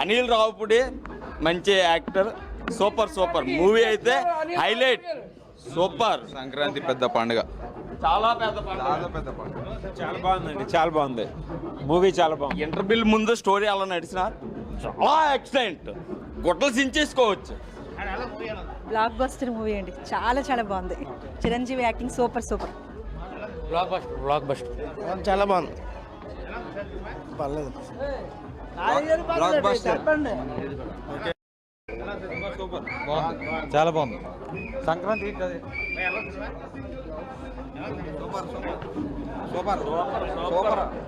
అనిల్ రావుపుడి మంచి actor. Super super movie అయితే highlight. Super. Sankranti పెద్ద పండుగ, చాలా పెద్ద పండుగ. చాలా బాగుందండి, చాలా బాగుంది మూవీ, చాలా బాగుంది. ఇంటర్వ్యూల్ ముందు స్టోరీ అలా నడిచిన చాలా ఎక్సలెంట్. గుట్టలు సించేసుకోవచ్చు. బ్లాక్ బస్టర్ మూవీ అండి, చాలా చాలా బాగుంది. Chiranjeevi acting super super. Block buster చాలా బాగుంది. పర్లేదు. చాలా బాగుంది. సంక్రాంతి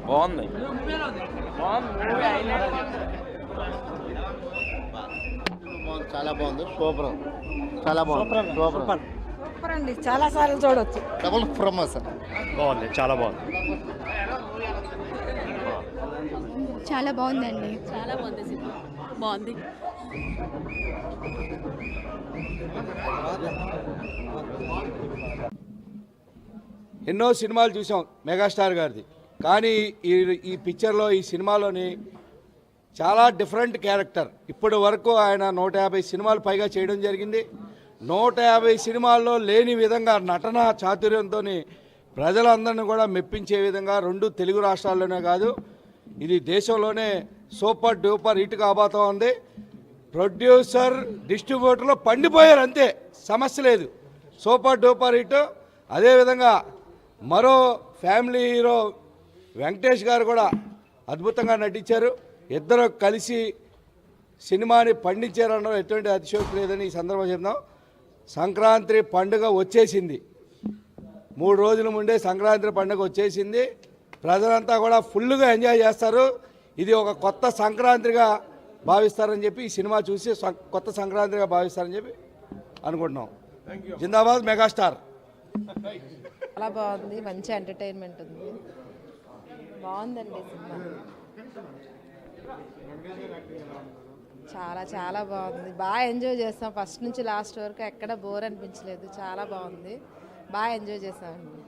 బాగుంది. చాలా బాగుంది. సూపర్, చాలా బాగుంది. సూపర్ సూపర్ అండి, చాలా సార్లు చూడవచ్చు. Double promotion. బాగుంది, చాలా బాగుంది. చాలా బాగుందండి, చాలా బాగుంది సినిమా, బాగుంది. ఎన్నో సినిమాలు చూసాం మెగాస్టార్ గారిది, కానీ ఈ పిక్చర్లో, ఈ సినిమాలోని చాలా డిఫరెంట్ క్యారెక్టర్. ఇప్పటి వరకు ఆయన 150 సినిమాలు పైగా చేయడం జరిగింది. 150 సినిమాల్లో లేని విధంగా నటన చాతుర్యంతో ప్రజలందరినీ కూడా మెప్పించే విధంగా 2 తెలుగు రాష్ట్రాల్లోనే కాదు, ఇది దేశంలోనే సూపర్ డూపర్ హిట్ కాబోతా ఉంది. ప్రొడ్యూసర్ డిస్ట్రిబ్యూటర్లో పండిపోయారు, అంతే, సమస్య లేదు. Super duper hit. అదేవిధంగా మరో ఫ్యామిలీ హీరో వెంకటేష్ గారు కూడా అద్భుతంగా నటించారు. ఇద్దరు కలిసి సినిమాని పండించారన్న ఎటువంటి అతిశయోక్తి లేదని ఈ సందర్భంగా చెప్తాం. సంక్రాంతి పండుగ వచ్చేసింది, 3 రోజుల ముందే సంక్రాంతి పండుగ వచ్చేసింది. ప్రజలంతా కూడా ఫుల్గా ఎంజాయ్ చేస్తారు. ఇది ఒక కొత్త సంక్రాంతిగా భావిస్తారని చెప్పి, ఈ సినిమా చూసి కొత్త సంక్రాంతిగా భావిస్తారని చెప్పి అనుకుంటున్నాం. జిందాబాద్ మెగాస్టార్. చాలా బాగుంది, మంచి ఎంటర్టైన్మెంట్ ఉంది, బాగుందండి సినిమా. చాలా చాలా బాగుంది, బాగా ఎంజాయ్ చేస్తాం. ఫస్ట్ నుంచి లాస్ట్ వరకు ఎక్కడ బోర్ అనిపించలేదు, చాలా బాగుంది, బాగా ఎంజాయ్ చేసామండి.